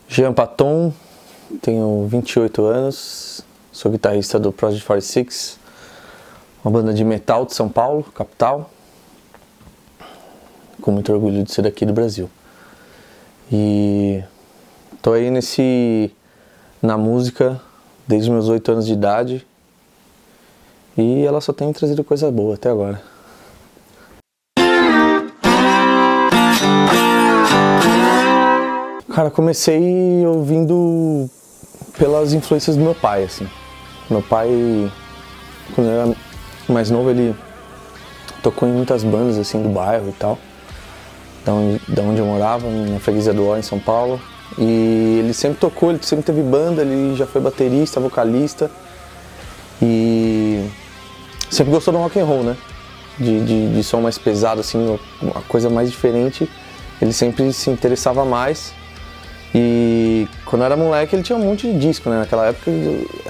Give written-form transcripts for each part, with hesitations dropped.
Jean Paton, tenho 28 anos, sou guitarrista do Project 46, uma banda de metal de São Paulo, capital, com muito orgulho de ser daqui do Brasil. E tô aí na música desde meus 8 anos de idade e ela só tem me trazido coisa boa até agora. Cara, comecei ouvindo pelas influências do meu pai, assim. Meu pai, quando eu era mais novo, ele tocou em muitas bandas, assim, do bairro e tal. Da onde eu morava, na Freguesia do Ó, em São Paulo. E ele sempre tocou, ele sempre teve banda, ele já foi baterista, vocalista. E sempre gostou do rock and roll, né? De som mais pesado, assim, uma coisa mais diferente. Ele sempre se interessava mais. E quando eu era moleque ele tinha um monte de disco, né? Naquela época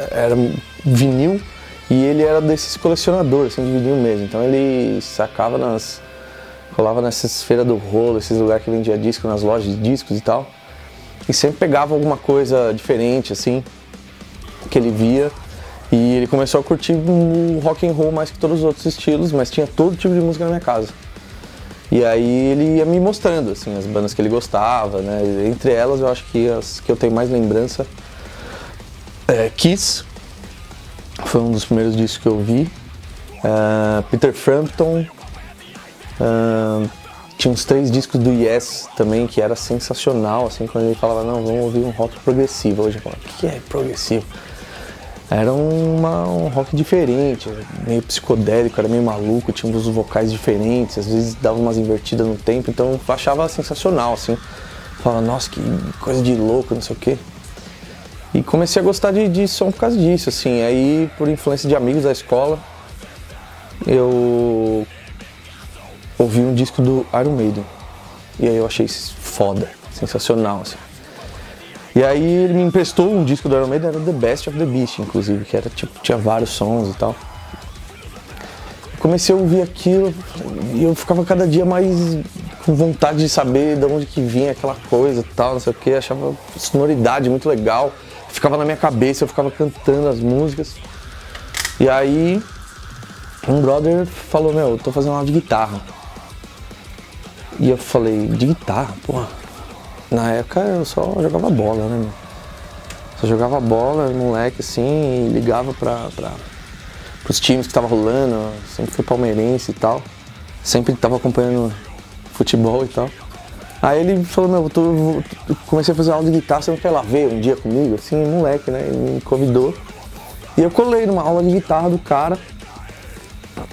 era vinil e ele era desses colecionadores, assim, de vinil mesmo. Então ele colava nessas feiras do rolo, esses lugares que vendia disco, nas lojas de discos e tal. E sempre pegava alguma coisa diferente, assim, que ele via. E ele começou a curtir o rock and roll mais que todos os outros estilos, mas tinha todo tipo de música na minha casa. E aí ele ia me mostrando, assim, as bandas que ele gostava, né? Entre elas eu acho que as que eu tenho mais lembrança Kiss, foi um dos primeiros discos que eu vi. Peter Frampton, tinha uns 3 discos do Yes também, que era sensacional, assim, quando ele falava, não, vamos ouvir um rock progressivo. Hoje eu falo, o que é progressivo? Era um rock diferente, meio psicodélico, era meio maluco, tinha uns vocais diferentes, às vezes dava umas invertidas no tempo, então eu achava sensacional, assim. Falava, nossa, que coisa de louco, não sei o quê. E comecei a gostar de som por causa disso, assim. Aí, por influência de amigos da escola, eu ouvi um disco do Iron Maiden. E aí eu achei foda, sensacional, assim. E aí ele me emprestou um disco do Iron Maiden, era The Best of the Beast, inclusive, que era tipo, tinha vários sons e tal. Comecei a ouvir aquilo e eu ficava cada dia mais com vontade de saber de onde que vinha aquela coisa e tal, não sei o que, achava a sonoridade muito legal, ficava na minha cabeça, eu ficava cantando as músicas. E aí um brother falou, meu, eu tô fazendo aula de guitarra. E eu falei, de guitarra? Porra. Na época eu só jogava bola, né, meu? Só jogava bola, moleque, assim, e ligava pros times que tava rolando, sempre fui palmeirense e tal. Sempre tava acompanhando futebol e tal. Aí ele falou, meu, comecei a fazer aula de guitarra, você não quer ir lá ver um dia comigo? Assim, moleque, né, ele me convidou. E eu colei numa aula de guitarra do cara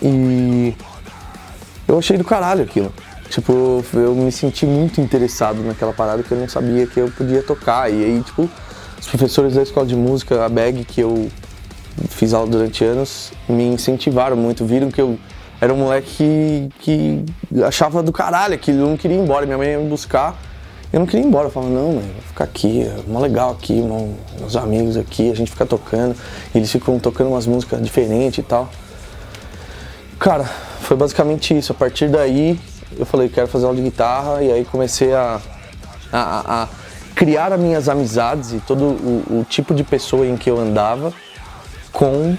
e eu achei do caralho aquilo. Tipo, eu me senti muito interessado naquela parada que eu não sabia que eu podia tocar. E aí, tipo, os professores da escola de música, a BEG, que eu fiz aula durante anos, me incentivaram muito. Viram que eu era um moleque que achava do caralho aquilo, eu não queria ir embora. Minha mãe ia me buscar, eu não queria ir embora. Eu falava, não, mãe, vou ficar aqui, é mó legal aqui, meus amigos aqui, a gente fica tocando. E eles ficam tocando umas músicas diferentes e tal. Cara, foi basicamente isso. A partir daí, eu falei, quero fazer aula de guitarra, e aí comecei a criar as minhas amizades e todo o tipo de pessoa em que eu andava com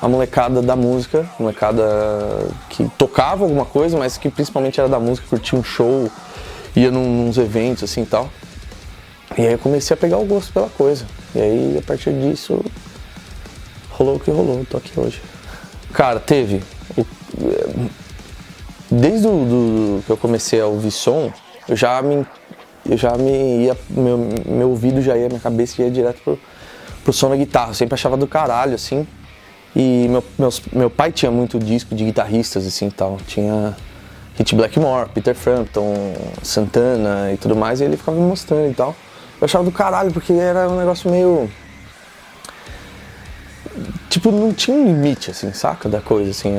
a molecada da música, molecada que tocava alguma coisa, mas que principalmente era da música, curtia um show, ia nos eventos assim e tal. E aí eu comecei a pegar o gosto pela coisa. E aí, a partir disso, rolou o que rolou, tô aqui hoje. Cara, teve... Desde que eu comecei a ouvir som, meu ouvido já ia, minha cabeça ia direto pro som da guitarra. Eu sempre achava do caralho, assim. E meu pai tinha muito disco de guitarristas, assim, tal. Tinha Hit Blackmore, Peter Frampton, Santana e tudo mais, e ele ficava me mostrando e tal. Eu achava do caralho, porque era um negócio meio... Tipo, não tinha um limite, assim, saca, da coisa, assim,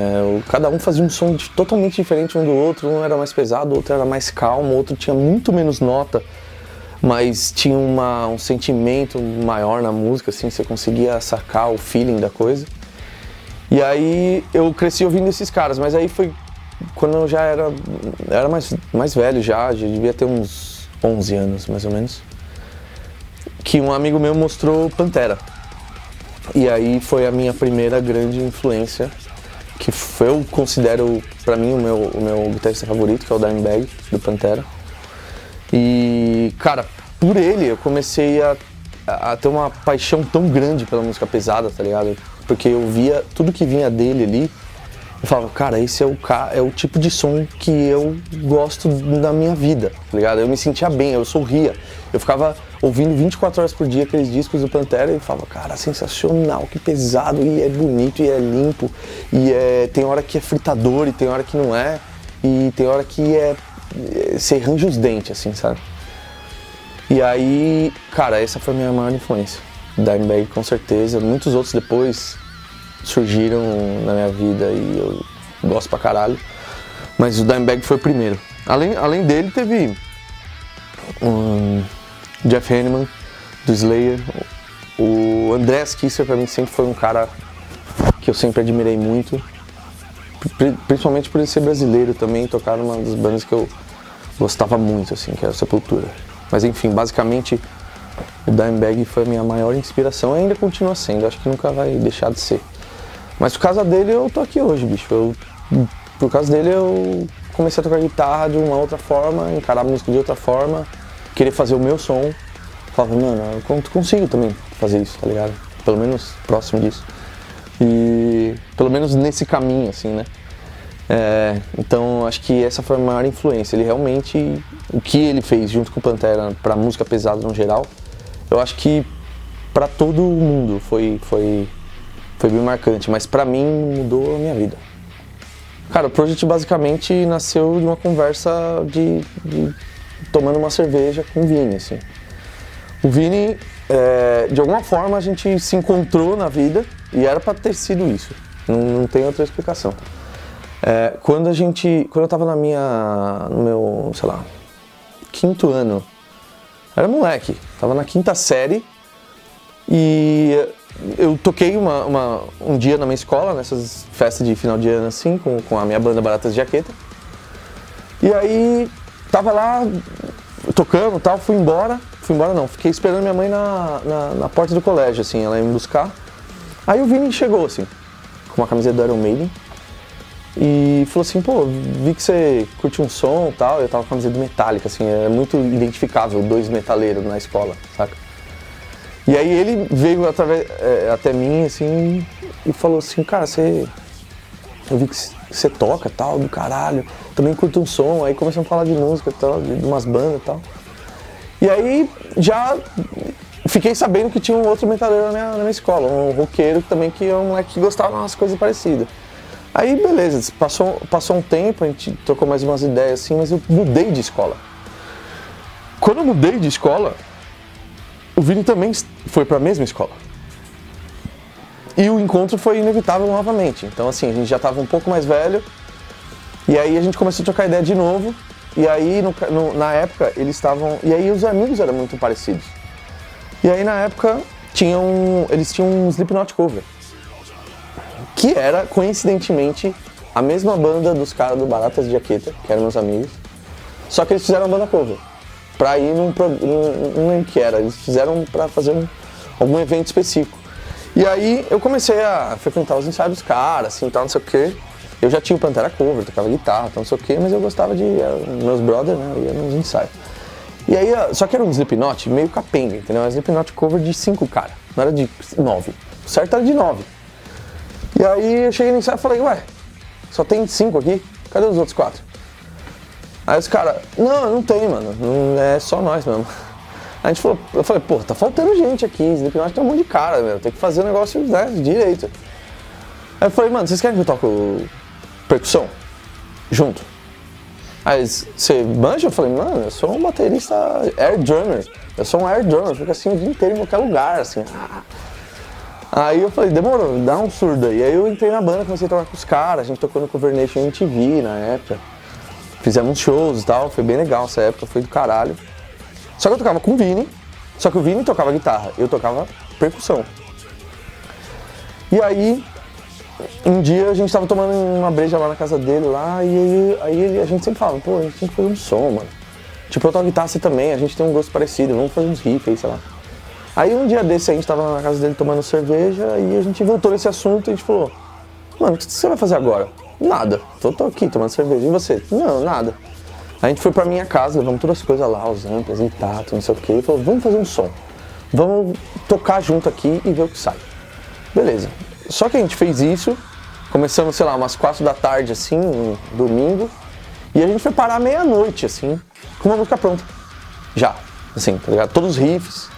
cada um fazia um som totalmente diferente um do outro, um era mais pesado, o outro era mais calmo, o outro tinha muito menos nota, mas tinha um sentimento maior na música, assim, você conseguia sacar o feeling da coisa. E aí eu cresci ouvindo esses caras, mas aí foi quando eu já era mais velho já devia ter uns 11 anos, mais ou menos. que um amigo meu mostrou Pantera. E aí foi a minha primeira grande influência, que eu considero, pra mim, o meu guitarrista favorito, que é o Dimebag, do Pantera. E, cara, por ele eu comecei a ter uma paixão tão grande pela música pesada, tá ligado? Porque eu via tudo que vinha dele ali, eu falava, cara, esse é o tipo de som que eu gosto da minha vida, tá ligado? Eu me sentia bem, eu sorria. Eu ficava ouvindo 24 horas por dia aqueles discos do Pantera e falava, cara, sensacional, que pesado, e é bonito, e é limpo, tem hora que é fritador e tem hora que não é, e tem hora que você arranja os dentes, assim, sabe? E aí, cara, essa foi a minha maior influência. Dimebag, com certeza. Muitos outros depois surgiram na minha vida e eu gosto pra caralho. Mas o Dimebag foi o primeiro. Além dele, teve Jeff Hanneman, do Slayer. O Andreas Kisser, pra mim, sempre foi um cara que eu sempre admirei muito. Principalmente por ele ser brasileiro também, tocar numa das bandas que eu gostava muito, assim, que era Sepultura. Mas enfim, basicamente, o Dimebag foi a minha maior inspiração e ainda continua sendo, acho que nunca vai deixar de ser. Mas por causa dele eu tô aqui hoje, bicho. Por causa dele eu comecei a tocar guitarra de uma outra forma, encarar a música de outra forma, querer fazer o meu som. Falava, mano, eu consigo também fazer isso, tá ligado? Pelo menos próximo disso. E pelo menos nesse caminho, assim, né? Então acho que essa foi a maior influência. Ele realmente, o que ele fez junto com o Pantera pra música pesada no geral, eu acho que pra todo mundo foi bem marcante, mas pra mim mudou a minha vida. Cara, o Project basicamente nasceu de uma conversa de tomando uma cerveja com o Vini, assim. O Vini, de alguma forma a gente se encontrou na vida e era pra ter sido isso, não tem outra explicação. Quando eu tava no meu, sei lá, 5º ano, era moleque, tava na 5ª série e eu toquei um dia na minha escola, nessas festas de final de ano assim, com a minha banda Baratas de Jaqueta. E aí, tava lá, tocando e tal, fui embora não, fiquei esperando minha mãe na porta do colégio, assim, ela ia me buscar. Aí o Vini chegou, assim, com uma camiseta do Iron Maiden. E falou assim, pô, vi que você curte um som e tal, eu tava com a camiseta Metallica, assim, é muito identificável, 2 metaleiros na escola, saca? E aí ele veio até mim, assim, e falou assim, cara, eu vi que você toca tal, do caralho, também curto um som, aí começamos a falar de música e tal, de umas bandas e tal. E aí já fiquei sabendo que tinha um outro metaleiro na minha escola, um roqueiro também, que é um moleque que gostava de umas coisas parecidas. Aí beleza, passou um tempo, a gente trocou mais umas ideias assim, mas eu mudei de escola. Quando eu mudei de escola, o Vini também foi pra mesma escola. E o encontro foi inevitável novamente. Então assim, a gente já tava um pouco mais velho, e aí a gente começou a trocar ideia de novo, e aí na época eles estavam... E aí os amigos eram muito parecidos. E aí na época eles tinham um Slipknot cover, que era, coincidentemente, a mesma banda dos caras do Baratas de Jaqueta, que eram meus amigos, só que eles fizeram uma banda cover, pra ir não lembro o que era, eles fizeram pra fazer algum evento específico. E aí eu comecei a frequentar os ensaios dos caras, assim, tal, não sei o quê. Eu já tinha o Pantera cover, tocava guitarra, tal, não sei o quê, mas eu gostava meus brothers, né, eu ia nos ensaios. E aí, só que era um Slipknot meio capenga, entendeu? Era um Slipknot cover de 5 caras, não era de 9, o certo era de 9. E aí eu cheguei no ensaio e falei, ué, só tem 5 aqui? Cadê os outros 4? Aí os caras, não tem, mano, não é só nós mesmo. Eu falei, pô, tá faltando gente aqui, Slipknot tem um monte de cara, meu, tem que fazer o negócio, né, direito. Aí eu falei, mano, vocês querem que eu toque percussão? Junto. Aí você manja? Eu falei, mano, eu sou um baterista air drummer, eu sou um air drummer, fico assim o dia inteiro em qualquer lugar, assim. Aí eu falei, demorou, dá um surdo aí. Aí eu entrei na banda, comecei a tocar com os caras, a gente tocou no Cover Nation MTV na época. Fizemos shows e tal, foi bem legal essa época, foi do caralho. Só que eu tocava com o Vini, só que o Vini tocava guitarra, eu tocava percussão. E aí, um dia a gente tava tomando uma breja lá na casa dele lá, e aí a gente sempre falava, pô, a gente tem que fazer um som, mano. Tipo, eu toco guitarra, você também, a gente tem um gosto parecido, vamos fazer uns riffs aí, sei lá. Aí um dia desse a gente tava na casa dele tomando cerveja e a gente voltou nesse assunto e a gente falou, mano, o que você vai fazer agora? Nada, tô aqui tomando cerveja. E você? Não, nada. A gente foi pra minha casa, levamos todas as coisas lá, os amplos, e tato, não sei o que, e falou, vamos fazer um som. Vamos tocar junto aqui e ver o que sai. Beleza. Só que a gente fez isso, começamos, sei lá, umas 4 da tarde, assim, um domingo, e a gente foi parar meia-noite, assim, com uma música pronta. Já, assim, tá ligado? Todos os riffs,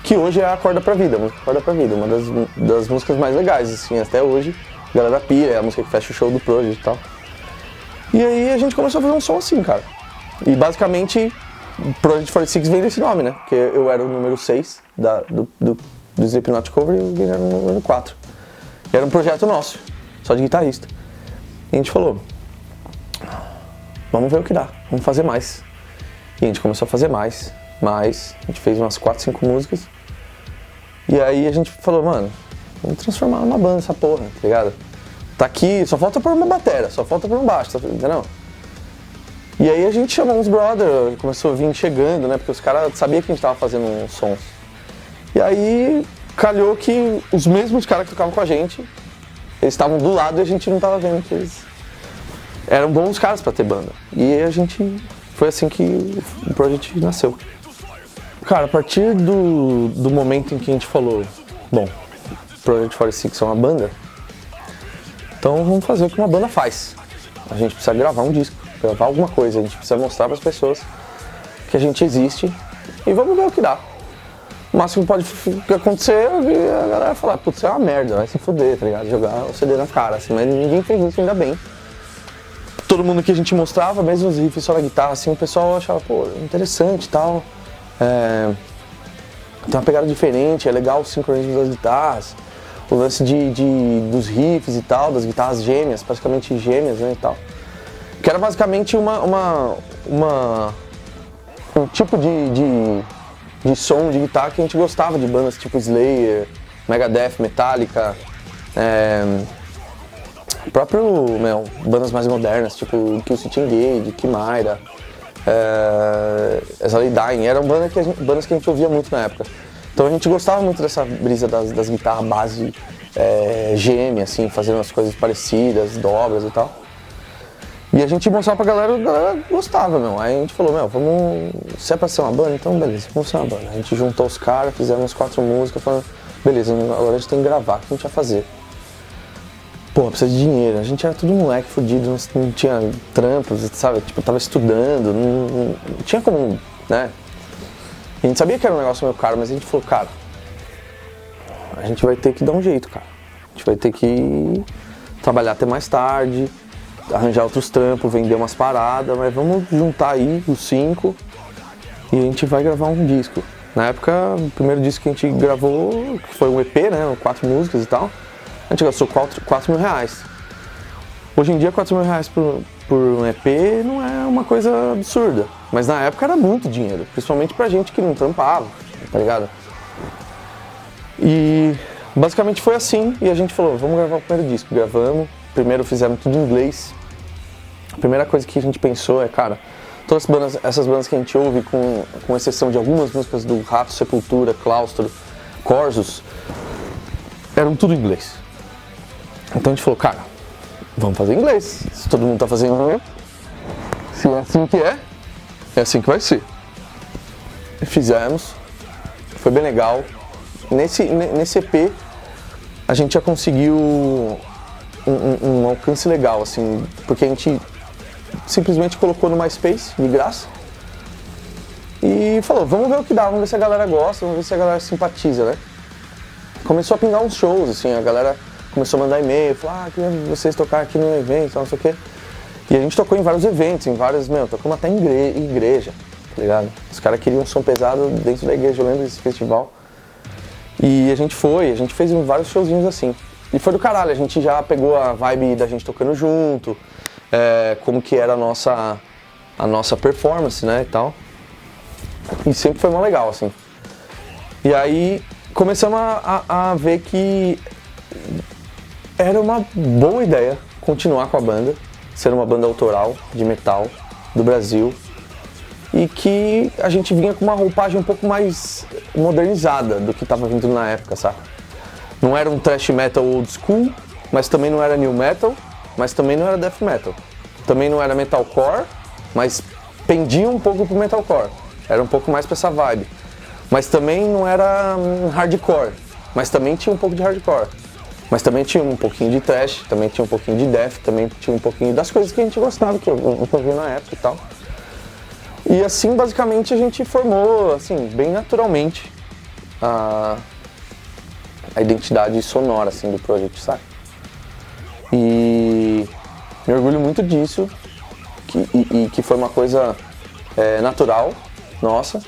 que hoje é a Acorda Pra Vida, a música Acorda Pra Vida, uma das músicas mais legais, assim, até hoje. A galera pira, é a música que fecha o show do Project e tal. E aí a gente começou a fazer um som assim, cara. E basicamente, Project 46 veio desse nome, né? Porque eu era o número 6 do Slipknot Cover e o Guilherme era o número 4. E era um projeto nosso, só de guitarrista. E a gente falou, vamos ver o que dá, vamos fazer mais. E a gente começou a fazer mais. A gente fez umas 4, 5 músicas. E aí a gente falou, mano, vamos transformar numa banda essa porra, tá ligado? Tá aqui, só falta pôr uma bateria, só falta pôr um baixo, entendeu? E aí a gente chamou uns brother, começou a vir chegando, né? Porque os caras sabiam que a gente tava fazendo uns sons. E aí calhou que os mesmos caras que tocavam com a gente, eles estavam do lado e a gente não tava vendo que eles eram bons caras pra ter banda. E a gente, foi assim que o Project nasceu. Cara, a partir do momento em que a gente falou, bom, Project 46 é uma banda, então vamos fazer o que uma banda faz. A gente precisa gravar um disco, gravar alguma coisa, a gente precisa mostrar para as pessoas que a gente existe e vamos ver o que dá. O máximo que pode acontecer é a galera falar, putz, isso é uma merda, vai se fuder, tá ligado? Jogar o CD na cara, assim, mas ninguém fez isso, ainda bem. Todo mundo que a gente mostrava, mesmo os riffs só na guitarra, assim, o pessoal achava, pô, interessante e tal. Tem uma pegada diferente, é legal o sincronismo das guitarras, o lance dos riffs e tal, das guitarras gêmeas, praticamente gêmeas, né, e tal. Que era basicamente um tipo de som de guitarra que a gente gostava de bandas tipo Slayer, Megadeth, Metallica, bandas mais modernas, tipo Killswitch Engage, Chimaira, As I Lay Dying, eram bandas que a gente ouvia muito na época. Então a gente gostava muito dessa brisa das guitarras base gêmea, assim, fazendo as coisas parecidas, dobras e tal. E a gente mostrava pra galera, a galera gostava, meu. Aí a gente falou, se é pra ser uma banda, então beleza, vamos ser uma banda. A gente juntou os caras, fizemos umas 4 músicas, falando, beleza, agora a gente tem que gravar, o que a gente vai fazer? Pô, precisa de dinheiro, a gente era tudo moleque, fudido, não tinha trampos, sabe? Tipo, tava estudando, não tinha como, né? A gente sabia que era um negócio meio caro, mas a gente falou, cara, a gente vai ter que dar um jeito, cara. A gente vai ter que trabalhar até mais tarde, arranjar outros trampos, vender umas paradas, mas vamos juntar aí os 5 e a gente vai gravar um disco. Na época, o primeiro disco que a gente gravou, que foi um EP, né, 4 músicas e tal, a gente gastou 4 mil reais. Hoje em dia, 4 mil reais por um EP não é uma coisa absurda, mas na época era muito dinheiro, principalmente pra gente que não trampava, tá ligado? E basicamente foi assim, e a gente falou, vamos gravar o primeiro disco. Gravamos, primeiro fizemos tudo em inglês. A primeira coisa que a gente pensou é, cara, todas essas bandas que a gente ouve, com exceção de algumas músicas do Rato, Sepultura, Claustro, Corsos, eram tudo em inglês. Então a gente falou, cara, vamos fazer em inglês. Se todo mundo tá fazendo, se é assim que é assim que vai ser. E fizemos, foi bem legal. Nesse EP, a gente já conseguiu um alcance legal, assim, porque a gente simplesmente colocou no MySpace, de graça, e falou, vamos ver o que dá, vamos ver se a galera gosta, vamos ver se a galera simpatiza, né? Começou a pingar uns shows, assim, a galera começou a mandar e-mail, falou, queria vocês tocar aqui no evento, não sei o quê. E a gente tocou em vários eventos, tocamos até em igreja, tá ligado? Os caras queriam um som pesado dentro da igreja, eu lembro desse festival. E a gente fez vários showzinhos assim. E foi do caralho, a gente já pegou a vibe da gente tocando junto, como que era a nossa performance, né, e tal. E sempre foi mó legal, assim. E aí começamos a ver que era uma boa ideia continuar com a banda, ser uma banda autoral de metal do Brasil. E e que a gente vinha com uma roupagem um pouco mais modernizada do que tava vindo na época, saca? Não era um thrash metal old school, mas também não era new metal, mas também não era death metal. Também não era metalcore, mas pendia um pouco pro metalcore. Era um pouco mais pra essa vibe. Mas também não era hardcore, mas também tinha um pouco de hardcore. Mas também tinha um pouquinho de thrash, também tinha um pouquinho de death, também tinha um pouquinho das coisas que a gente gostava, que eu vi na época e tal. E assim, basicamente, a gente formou, assim, bem naturalmente a identidade sonora, assim, do Project, sabe? E me orgulho muito disso, que foi uma coisa natural, nossa.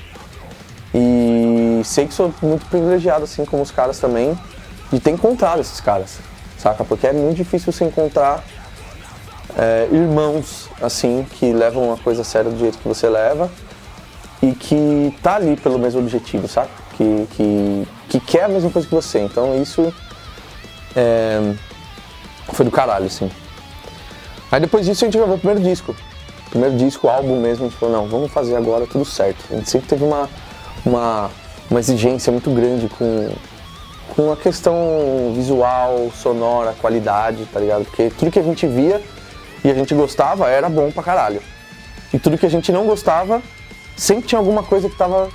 E sei que sou muito privilegiado, assim, como os caras também, de ter encontrado esses caras, saca? Porque é muito difícil você encontrar irmãos, assim, que levam uma coisa séria do jeito que você leva e que tá ali pelo mesmo objetivo, saca? Que quer a mesma coisa que você. Então isso foi do caralho, assim. Aí depois disso a gente gravou o primeiro disco. Primeiro disco, álbum mesmo, a gente falou, não, vamos fazer agora tudo certo. A gente sempre teve uma exigência muito grande com a questão visual, sonora, qualidade, tá ligado? Porque tudo que a gente via e a gente gostava era bom pra caralho. E tudo que a gente não gostava, sempre tinha alguma coisa que tava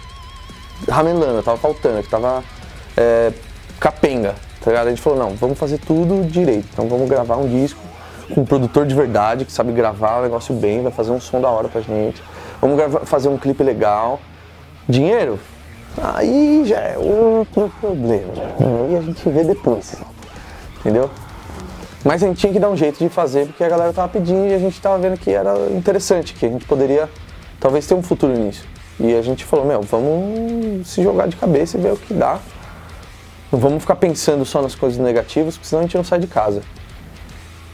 ramelando, tava faltando, que tava capenga, tá ligado? A gente falou, não, vamos fazer tudo direito. Então vamos gravar um disco com um produtor de verdade, que sabe gravar o negócio bem, vai fazer um som da hora pra gente. Vamos fazer um clipe legal. Dinheiro? Aí já é outro problema. Aí a gente vê depois, entendeu? Mas a gente tinha que dar um jeito de fazer, porque a galera tava pedindo e a gente tava vendo que era interessante, que a gente poderia talvez ter um futuro nisso. E a gente falou, vamos se jogar de cabeça e ver o que dá. Não vamos ficar pensando só nas coisas negativas, porque senão a gente não sai de casa.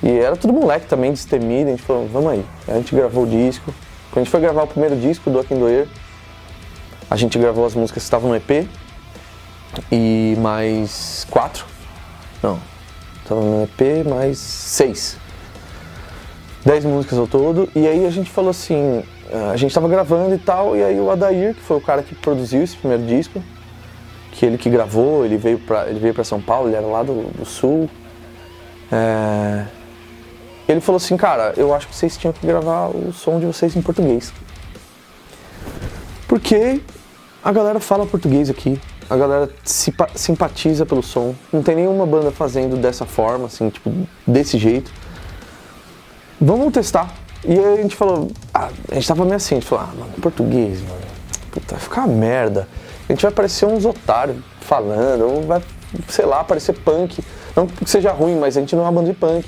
E era tudo moleque também, destemido, a gente falou, vamos aí. Aí a gente gravou o disco. Quando a gente foi gravar o primeiro disco do Akindoer, a gente gravou as músicas que estavam no EP e mais 4. Não, estava no EP mais 6. 10 músicas ao todo. E aí a gente falou assim, a gente estava gravando e tal, e aí o Adair, que foi o cara que produziu esse primeiro disco, que ele que gravou, ele veio pra São Paulo, ele era lá do Sul. Ele falou assim, cara, eu acho que vocês tinham que gravar o som de vocês em português. Porque a galera fala português aqui, a galera simpatiza pelo som, não tem nenhuma banda fazendo dessa forma, assim, tipo, desse jeito. Vamos testar. E aí a gente falou, a gente tava meio assim, a gente falou, mano, português, mano, puta, vai ficar uma merda. A gente vai parecer uns otários falando, ou vai, sei lá, parecer punk. Não que seja ruim, mas a gente não é uma banda de punk.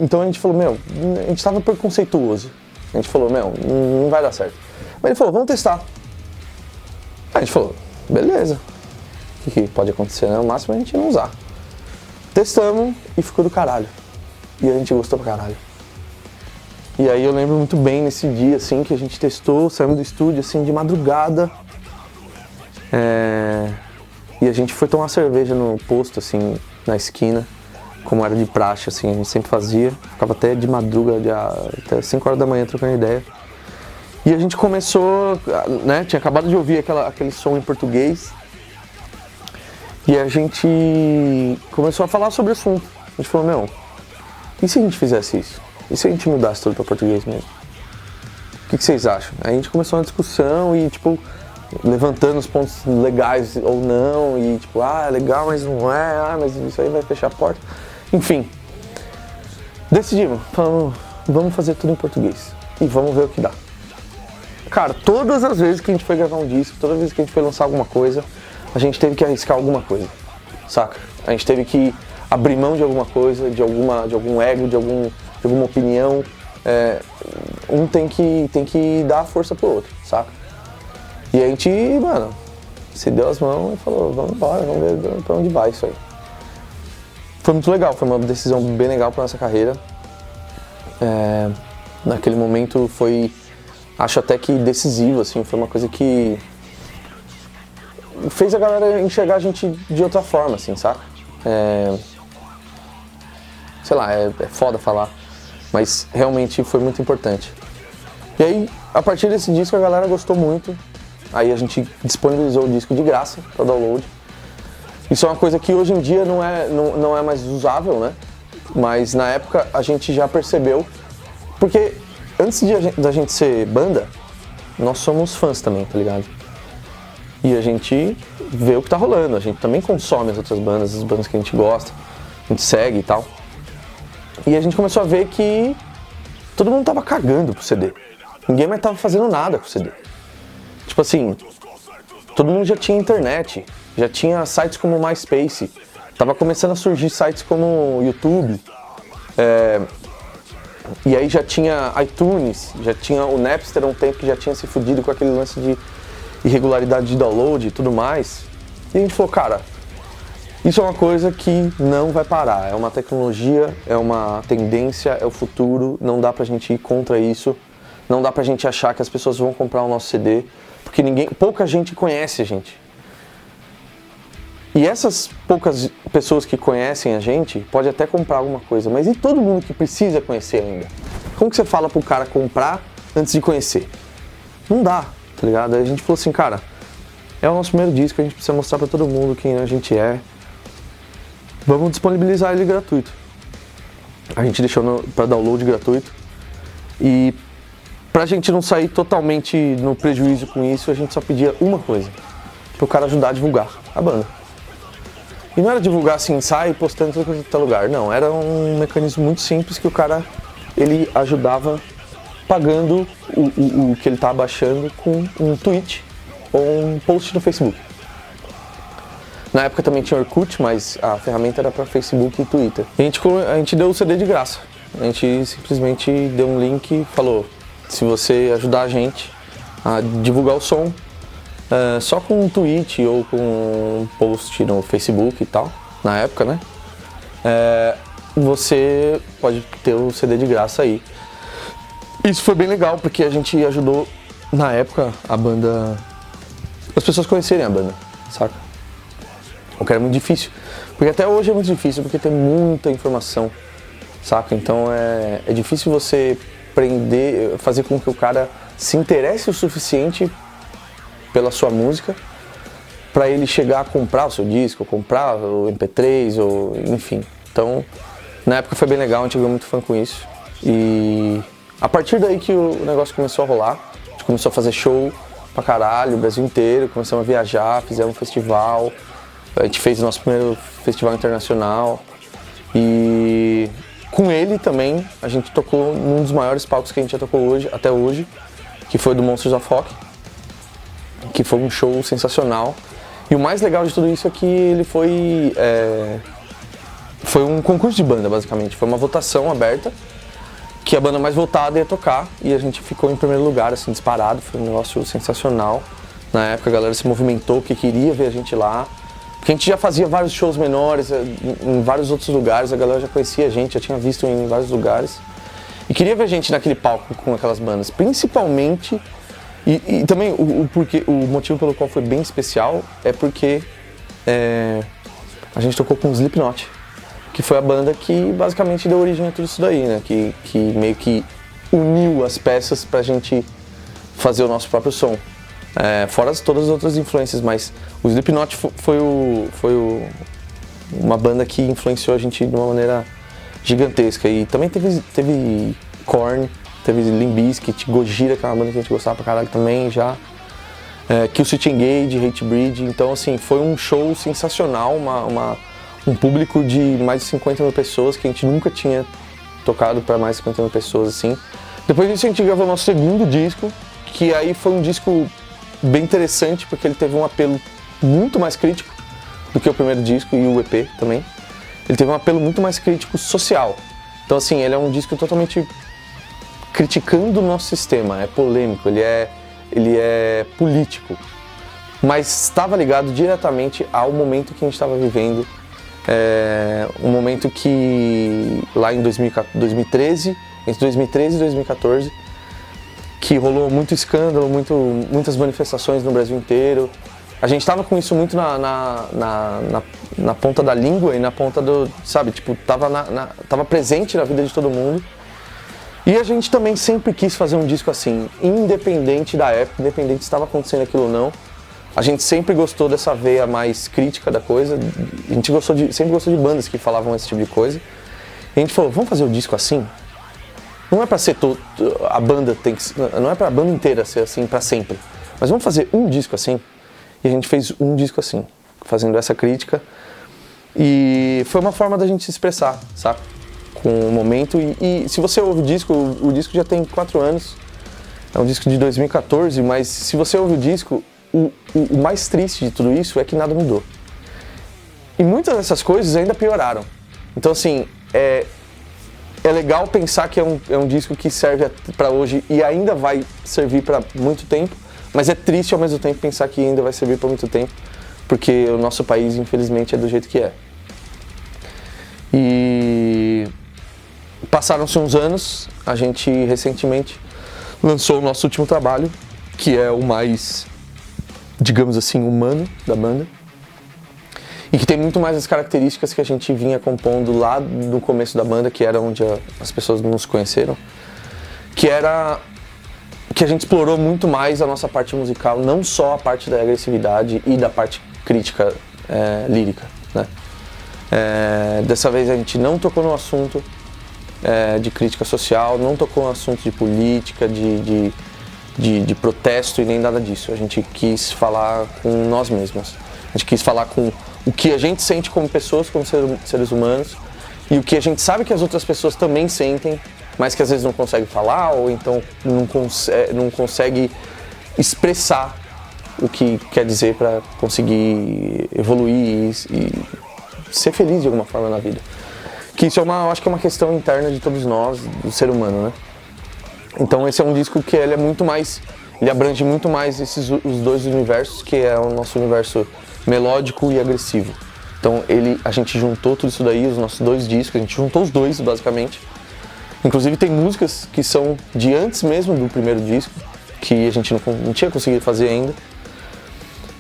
Então a gente falou, a gente tava preconceituoso. A gente falou, não vai dar certo. Mas ele falou, vamos testar. Aí a gente falou, beleza. O que pode acontecer, né? O máximo é a gente não usar. Testamos e ficou do caralho. E a gente gostou pra caralho. E aí eu lembro muito bem nesse dia, assim, que a gente testou, saímos do estúdio, assim, de madrugada. E a gente foi tomar cerveja no posto, assim, na esquina, como era de praxe, assim, a gente sempre fazia. Ficava até de madrugada, até 5 horas da manhã trocando ideia. E a gente começou, né, tinha acabado de ouvir aquele som em português. E a gente começou a falar sobre o assunto. A gente falou, e se a gente fizesse isso? E se a gente mudasse tudo para português mesmo? O que vocês acham? Aí a gente começou uma discussão e, tipo, levantando os pontos legais ou não. E, tipo, é legal, mas não é. Mas isso aí vai fechar a porta. Enfim. Decidimos. Falamos, vamos fazer tudo em português. E vamos ver o que dá. Cara, todas as vezes que a gente foi gravar um disco, todas as vezes que a gente foi lançar alguma coisa, a gente teve que arriscar alguma coisa, saca? A gente teve que abrir mão de alguma coisa, de algum ego, de alguma opinião. Um tem que dar força pro outro, saca? E a gente, mano, se deu as mãos e falou, vamos embora, vamos ver pra onde vai isso aí. Foi muito legal, foi uma decisão bem legal pra nossa carreira. Naquele momento foi, acho até que decisivo, assim, foi uma coisa que fez a galera enxergar a gente de outra forma, assim, saca? Sei lá, é foda falar, mas realmente foi muito importante. E aí, a partir desse disco, a galera gostou muito. Aí a gente disponibilizou o disco de graça para download. Isso é uma coisa que hoje em dia não é mais usável, né? Mas na época a gente já percebeu. Porque antes da gente ser banda, nós somos fãs também, tá ligado? E a gente vê o que tá rolando, a gente também consome as outras bandas, as bandas que a gente gosta, a gente segue e tal. E a gente começou a ver que todo mundo tava cagando pro CD. Ninguém mais tava fazendo nada com o CD. Tipo assim, todo mundo já tinha internet, já tinha sites como MySpace, tava começando a surgir sites como YouTube, e aí já tinha iTunes, já tinha o Napster há um tempo que já tinha se fudido com aquele lance de irregularidade de download e tudo mais. E a gente falou, cara, isso é uma coisa que não vai parar, é uma tecnologia, é uma tendência, é o futuro, não dá pra gente ir contra isso, não dá pra gente achar que as pessoas vão comprar o nosso CD, porque pouca gente conhece a gente. E essas poucas pessoas que conhecem a gente, pode até comprar alguma coisa, mas e todo mundo que precisa conhecer ainda? Como que você fala pro cara comprar antes de conhecer? Não dá, tá ligado? Aí a gente falou assim, cara, é o nosso primeiro disco, a gente precisa mostrar pra todo mundo quem a gente é. Vamos disponibilizar ele gratuito. A gente deixou pra download gratuito. E pra gente não sair totalmente no prejuízo com isso, a gente só pedia uma coisa, pro cara ajudar a divulgar a banda. E não era divulgar assim, sai postando em todo lugar, não, era um mecanismo muito simples que o cara, ele ajudava pagando o que ele tá baixando com um tweet ou um post no Facebook. Na época também tinha Orkut, mas a ferramenta era para Facebook e Twitter. E a gente deu o CD de graça, a gente simplesmente deu um link e falou, se você ajudar a gente a divulgar o som, só com um tweet ou com um post no Facebook e tal, na época, né? Você pode ter o CD de graça aí. Isso foi bem legal, porque a gente ajudou, na época, a banda... as pessoas conhecerem a banda, saca? O que era muito difícil. Porque até hoje é muito difícil, porque tem muita informação, saca? Então é difícil você fazer com que o cara se interesse o suficiente pela sua música para ele chegar a comprar o seu disco, comprar o MP3, ou enfim. Então, na época foi bem legal, a gente ganhou muito fã com isso. E a partir daí que o negócio começou a rolar, a gente começou a fazer show pra caralho, o Brasil inteiro, começamos a viajar, fizemos um festival, a gente fez o nosso primeiro festival internacional e com ele também a gente tocou num dos maiores palcos que a gente já tocou até hoje, que foi do Monsters of Rock, que foi um show sensacional. E o mais legal de tudo isso é que ele foi um concurso de banda, basicamente. Foi uma votação aberta, que a banda mais votada ia tocar, e a gente ficou em primeiro lugar, assim, disparado. Foi um negócio sensacional. Na época a galera se movimentou, que queria ver a gente lá. Porque a gente já fazia vários shows menores, em vários outros lugares, a galera já conhecia a gente, já tinha visto em vários lugares. E queria ver a gente naquele palco com aquelas bandas, principalmente... E também o motivo pelo qual foi bem especial é porque a gente tocou com o Slipknot, que foi a banda que basicamente deu origem a tudo isso daí, né? Que meio que uniu as peças pra gente fazer o nosso próprio som. Fora todas as outras influências, mas o Slipknot foi uma banda que influenciou a gente de uma maneira gigantesca. E também teve Korn, teve Limp Bizkit, Gojira, que é uma banda que a gente gostava pra caralho também já. Killswitch Engage, Hatebreed. Então, assim, foi um show sensacional, um público de mais de 50 mil pessoas, que a gente nunca tinha tocado para mais de 50 mil pessoas, assim. Depois disso a gente gravou nosso segundo disco, que aí foi um disco bem interessante, porque ele teve um apelo muito mais crítico do que o primeiro disco e o EP também. Ele teve um apelo muito mais crítico social. Então, assim, ele é um disco totalmente criticando o nosso sistema, é polêmico, ele é político, mas estava ligado diretamente ao momento que a gente estava vivendo, um momento que lá em 2013, entre 2013 e 2014, que rolou muito escândalo, muitas manifestações no Brasil inteiro. A gente estava com isso muito na ponta da língua e na ponta do, sabe, tipo, tava presente na vida de todo mundo. E a gente também sempre quis fazer um disco assim, independente da época, independente se estava acontecendo aquilo ou não. A gente sempre gostou dessa veia mais crítica da coisa. A gente sempre gostou de bandas que falavam esse tipo de coisa. E a gente falou, vamos fazer o disco assim? Não é pra ser a banda não é pra banda inteira ser assim pra sempre. Mas vamos fazer um disco assim? E a gente fez um disco assim, fazendo essa crítica. E foi uma forma da gente se expressar, sabe? Com o momento. E se você ouve o disco já tem 4 anos. É um disco de 2014, mas se você ouve o disco, o mais triste de tudo isso é que nada mudou. E muitas dessas coisas ainda pioraram. Então assim, é legal pensar que é um disco que serve para hoje e ainda vai servir para muito tempo, mas é triste ao mesmo tempo pensar que ainda vai servir por muito tempo, porque o nosso país, infelizmente, é do jeito que é. E passaram-se uns anos, a gente recentemente lançou o nosso último trabalho, que é o mais, digamos assim, humano da banda, e que tem muito mais as características que a gente vinha compondo lá no começo da banda, que era onde as pessoas nos conheceram, que era que a gente explorou muito mais a nossa parte musical, não só a parte da agressividade e da parte crítica lírica, né? Dessa vez a gente não tocou no assunto de crítica social, não tocou no assunto de política, de protesto e nem nada disso. A gente quis falar com nós mesmos, a gente quis falar com o que a gente sente como pessoas, como seres humanos, e o que a gente sabe que as outras pessoas também sentem, mas que às vezes não consegue falar, ou então não consegue expressar o que quer dizer para conseguir evoluir e ser feliz de alguma forma na vida. Que isso eu acho que é uma questão interna de todos nós, do ser humano, né? Então esse é um disco que ele abrange muito mais os dois universos, que é o nosso universo melódico e agressivo. Então a gente juntou tudo isso daí, os nossos 2 discos, a gente juntou os 2 basicamente. Inclusive tem músicas que são de antes mesmo do primeiro disco, que a gente não tinha conseguido fazer ainda.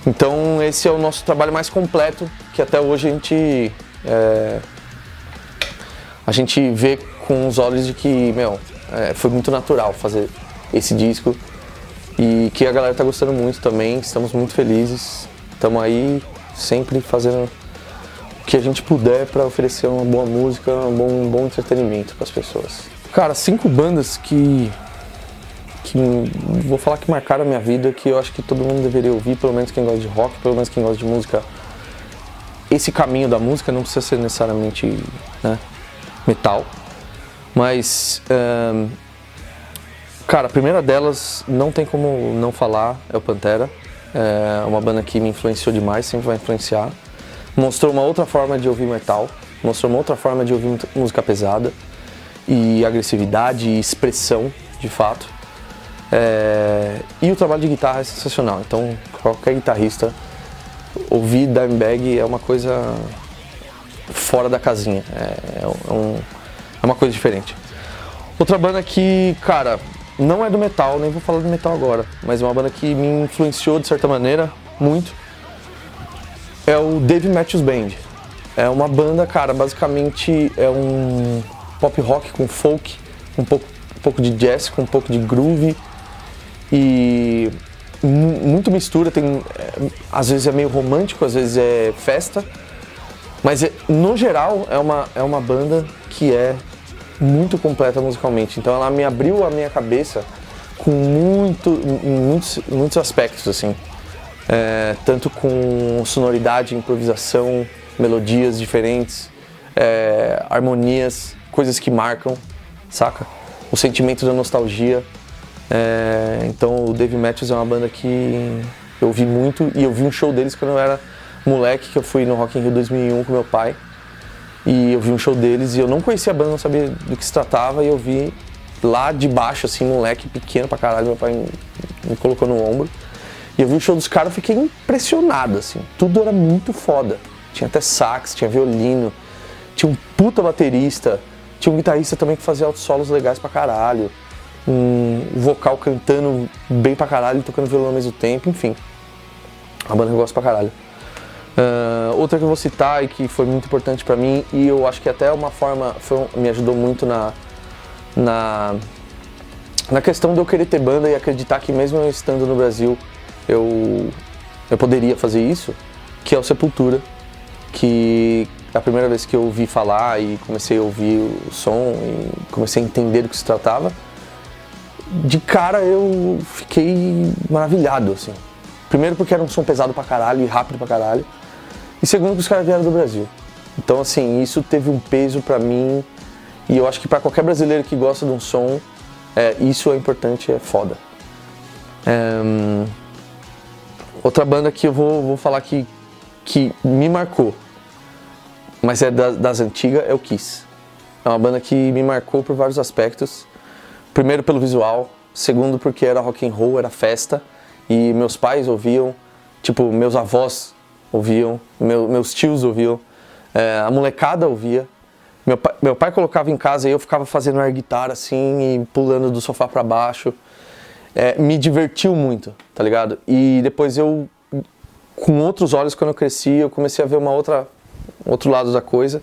Então esse é o nosso trabalho mais completo, que até hoje a gente vê com os olhos de que, foi muito natural fazer esse disco e que a galera tá gostando muito também, estamos muito felizes, estamos aí sempre fazendo o que a gente puder para oferecer uma boa música, um bom entretenimento para as pessoas. Cara, 5 bandas que vou falar que marcaram a minha vida, que eu acho que todo mundo deveria ouvir, pelo menos quem gosta de rock, pelo menos quem gosta de música. Esse caminho da música não precisa ser necessariamente, né, metal, mas cara, a primeira delas não tem como não falar, é o Pantera. É uma banda que me influenciou demais, sempre vai influenciar. Mostrou uma outra forma de ouvir metal, mostrou uma outra forma de ouvir música pesada e agressividade e expressão, de fato. E o trabalho de guitarra é sensacional, então qualquer guitarrista ouvir Dimebag é uma coisa fora da casinha, é uma coisa diferente. Outra banda que, cara, não é do metal, nem vou falar do metal agora, mas é uma banda que me influenciou de certa maneira muito, é o Dave Matthews Band. É uma banda, cara, basicamente é um pop rock com folk, um pouco de jazz, com um pouco de groove e muito mistura, às vezes é meio romântico, às vezes é festa, mas no geral é uma banda que é muito completa musicalmente, então ela me abriu a minha cabeça com muitos aspectos, assim, tanto com sonoridade, improvisação, melodias diferentes, harmonias, coisas que marcam, saca? O sentimento da nostalgia. Então o Dave Matthews é uma banda que eu ouvi muito, e eu vi um show deles quando eu era moleque, que eu fui no Rock in Rio 2001 com meu pai, e eu vi um show deles e eu não conhecia a banda, não sabia do que se tratava, e eu vi lá de baixo, assim, moleque pequeno pra caralho, meu pai me colocou no ombro, e eu vi o show dos caras, fiquei impressionado, assim, tudo era muito foda, tinha até sax, tinha violino, tinha um puta baterista, tinha um guitarrista também que fazia altos solos legais pra caralho, um vocal cantando bem pra caralho e tocando violão ao mesmo tempo, enfim, uma banda que eu gosto pra caralho. Outra que eu vou citar e que foi muito importante pra mim, e eu acho que até uma forma me ajudou muito Na questão de eu querer ter banda e acreditar que mesmo eu estando no Brasil, eu poderia fazer isso, que é o Sepultura, que a primeira vez que eu ouvi falar e comecei a ouvir o som e comecei a entender do que se tratava, de cara eu fiquei maravilhado, assim. Primeiro porque era um som pesado pra caralho e rápido pra caralho, e segundo que os caras vieram do Brasil. Então assim, isso teve um peso pra mim, e eu acho que pra qualquer brasileiro que gosta de um som, isso é importante, é foda. Outra banda que eu vou falar que me marcou, mas é das antigas, é o Kiss. É uma banda que me marcou por vários aspectos. Primeiro pelo visual, segundo porque era rock and roll, era festa, e meus pais ouviam, tipo, meus avós ouviam, meus tios ouviam, a molecada ouvia. Meu pai colocava em casa e eu ficava fazendo air guitar assim e pulando do sofá pra baixo. Me divertiu muito, tá ligado? E depois eu, com outros olhos, quando eu cresci, eu comecei a ver outro lado da coisa,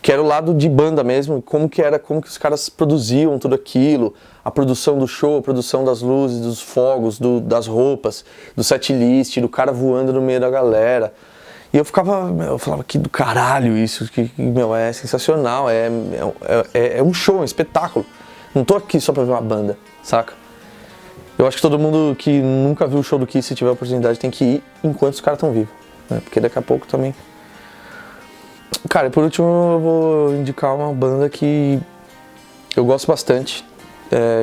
que era o lado de banda mesmo, como que os caras produziam tudo aquilo, a produção do show, a produção das luzes, dos fogos, das roupas, do setlist, do cara voando no meio da galera. E eu falava que do caralho isso, que meu, é sensacional, é um show, um espetáculo. Não tô aqui só pra ver uma banda, saca? Eu acho que todo mundo que nunca viu o show do Kiss, se tiver a oportunidade, tem que ir enquanto os caras estão vivos, né? Porque daqui a pouco também... Cara, e por último eu vou indicar uma banda que eu gosto bastante.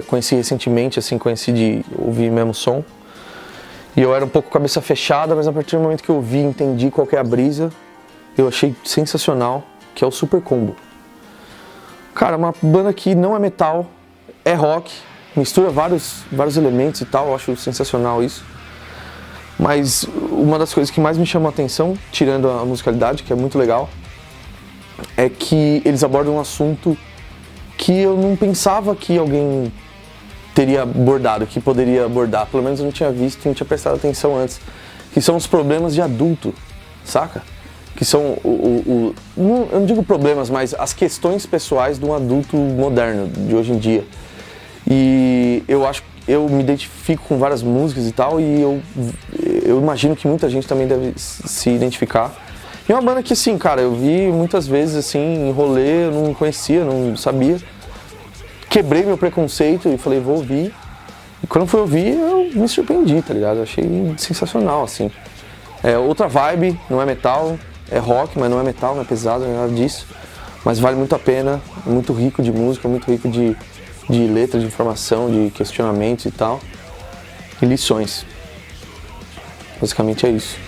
Conheci recentemente, assim, conheci de ouvir mesmo som. E eu era um pouco cabeça fechada, mas a partir do momento que eu ouvi, entendi qual que é a brisa, eu achei sensacional, que é o Super Combo. Cara, uma banda que não é metal, é rock, mistura vários elementos e tal, eu acho sensacional isso. Mas uma das coisas que mais me chamou a atenção, tirando a musicalidade, que é muito legal, é que eles abordam um assunto que eu não pensava que alguém teria abordado, que poderia abordar, pelo menos eu não tinha visto, não tinha prestado atenção antes, que são os problemas de adulto, saca? Que são eu não digo problemas, mas as questões pessoais de um adulto moderno, de hoje em dia. E eu me identifico com várias músicas e tal, e eu imagino que muita gente também deve se identificar. E é uma banda que, assim, cara, eu vi muitas vezes, assim, em rolê, eu não conhecia, não sabia. Quebrei meu preconceito e falei, vou ouvir. E quando eu fui ouvir, eu me surpreendi, tá ligado? Eu achei sensacional, assim. Outra vibe, não é metal, é rock, mas não é metal, não é pesado, não é nada disso. Mas vale muito a pena, é muito rico de música, muito rico de letra, de informação, de questionamentos e tal. E lições. Basicamente é isso.